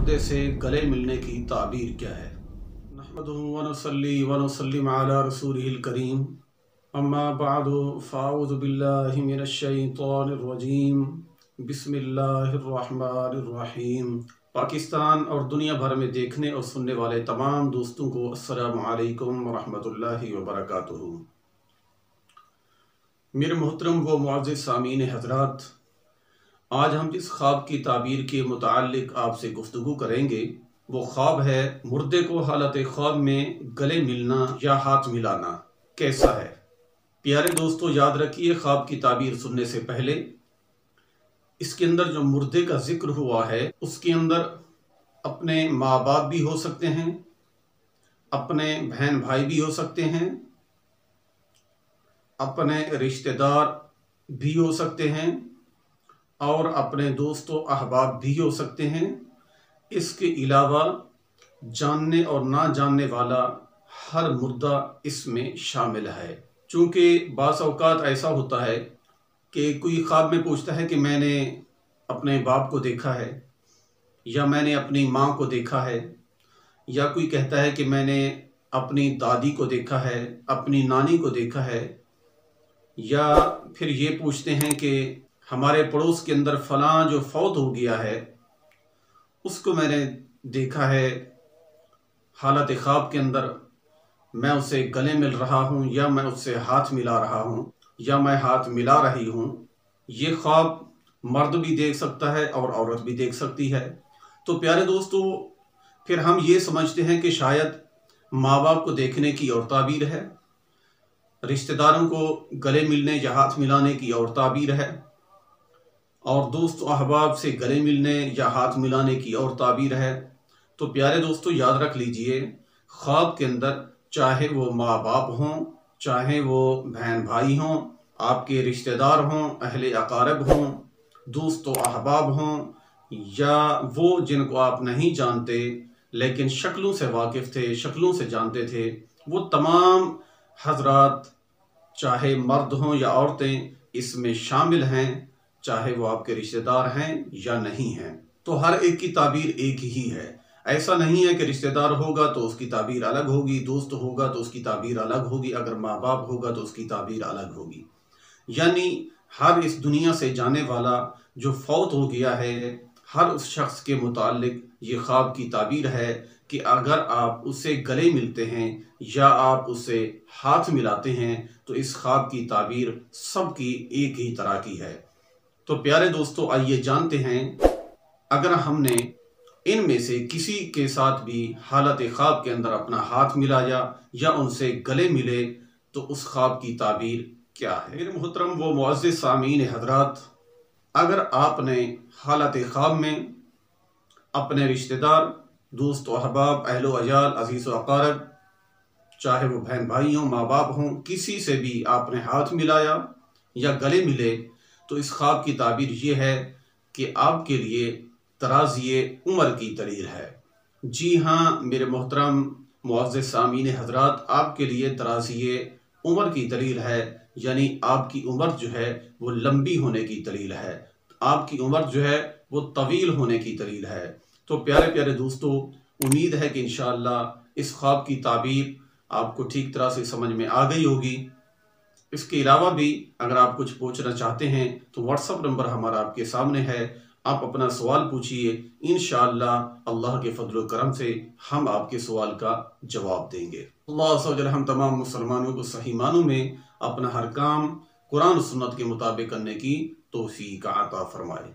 मुर्दे से गले मिलने की ताबीर क्या है। नहमदुहु व नसल्ली व नुसल्लिम अला रसूलिहिल करीम, अम्मा बअदु फ़अऊज़ु बिल्लाहि मिनश शैतानिर रजीम, बिस्मिल्लाहिर रहमानिर रहीम। पाकिस्तान और दुनिया भर में देखने और सुनने वाले तमाम दोस्तों को अस्सलामु अलैकुम व रहमतुल्लाहि व बरकातुहू। मेरे मोहतरम व मुअज़्ज़िज़ सामीन हज़रात, आज हम जिस ख्वाब की ताबीर के मुताल्लिक आपसे गुफ्तगू करेंगे वो ख्वाब है मुर्दे को हालत ख्वाब में गले मिलना या हाथ मिलाना कैसा है। प्यारे दोस्तों, याद रखिए, ख्वाब की ताबीर सुनने से पहले इसके अंदर जो मुर्दे का जिक्र हुआ है उसके अंदर अपने माँ बाप भी हो सकते हैं, अपने बहन भाई भी हो सकते हैं, अपने रिश्तेदार भी हो सकते हैं और अपने दोस्तों अहबाब भी हो सकते हैं। इसके अलावा जानने और ना जानने वाला हर मुर्दा इसमें शामिल है। चूँकि बाज़ औक़ात ऐसा होता है कि कोई ख्वाब में पूछता है कि मैंने अपने बाप को देखा है, या मैंने अपनी माँ को देखा है, या कोई कहता है कि मैंने अपनी दादी को देखा है, अपनी नानी को देखा है, या फिर ये पूछते हैं कि हमारे पड़ोस के अंदर फ़लाँ जो फौत हो गया है उसको मैंने देखा है हालत ख्वाब के अंदर, मैं उससे गले मिल रहा हूँ, या मैं उससे हाथ मिला रहा हूँ, या मैं हाथ मिला रही हूँ। ये ख्वाब मर्द भी देख सकता है और औरत भी देख सकती है। तो प्यारे दोस्तों, फिर हम ये समझते हैं कि शायद माँ बाप को देखने की और ताबीर है, रिश्तेदारों को गले मिलने या हाथ मिलाने की और ताबीर है, और दोस्त अहबाब से गले मिलने या हाथ मिलाने की और ताबीर है। तो प्यारे दोस्तों, याद रख लीजिए, ख्वाब के अंदर चाहे वो माँ बाप हों, चाहे वो बहन भाई हों, आपके रिश्तेदार हों, अहले अकारब हों, दोस्त अहबाब हों, या वो जिनको आप नहीं जानते लेकिन शक्लों से वाकिफ़ थे, शक्लों से जानते थे, वो तमाम हजरात चाहे मर्द हों या औरतें इसमें शामिल हैं, चाहे वो आपके रिश्तेदार हैं या नहीं हैं। तो हर एक की ताबीर एक ही है। ऐसा नहीं है कि रिश्तेदार होगा तो उसकी ताबीर अलग होगी, दोस्त होगा तो उसकी ताबीर अलग होगी, अगर माँ बाप होगा तो उसकी ताबीर अलग होगी। यानी हर इस दुनिया से जाने वाला जो फौत हो गया है, हर उस शख्स के मुताल्लिक ये ख्वाब की ताबीर है कि अगर आप उससे गले मिलते हैं या आप उससे हाथ मिलाते हैं तो इस ख्वाब की ताबीर सबकी एक ही तरह की है। तो प्यारे दोस्तों, आइए जानते हैं, अगर हमने इनमें से किसी के साथ भी हालत ख्वाब के अंदर अपना हाथ मिलाया या उनसे गले मिले तो उस ख्वाब की ताबीर क्या है। मेरे मोहतरम व मुअज़्ज़िज़ सामीन हज़रात, अगर आपने हालत ख्वाब में अपने रिश्तेदार, दोस्त अहबाब, अहलो अयाल, अज़ीज़ व अक़ारब, चाहे वो बहन भाई हों, माँ बाप हों, किसी से भी आपने हाथ मिलाया या गले मिले तो इस ख्वाब की ताबीर ये है कि आपके लिए तराज़ी उम्र की दलील है। जी हाँ मेरे मोहतरम मुअज़्ज़िज़ सामीन हज़रात, आपके लिए तराज़ी उम्र की दलील है, यानी आपकी उम्र जो है वो लंबी होने की दलील है, आपकी उम्र जो है वो तवील होने की दलील है। तो प्यारे प्यारे दोस्तों, उम्मीद है कि इंशाअल्लाह इस ख्वाब की ताबीर आपको ठीक तरह से समझ में आ गई होगी। इसके अलावा भी अगर आप कुछ पूछना चाहते हैं तो व्हाट्सअप नंबर हमारा आपके सामने है, आप अपना सवाल पूछिए, इंशाअल्लाह अल्लाह के फजल व करम से हम आपके सवाल का जवाब देंगे। अल्लाह अज़्ज़ व जल हम तमाम मुसलमानों को सही मानों में अपना हर काम कुरान और सुन्नत के मुताबिक करने की तौफीक अता फरमाए।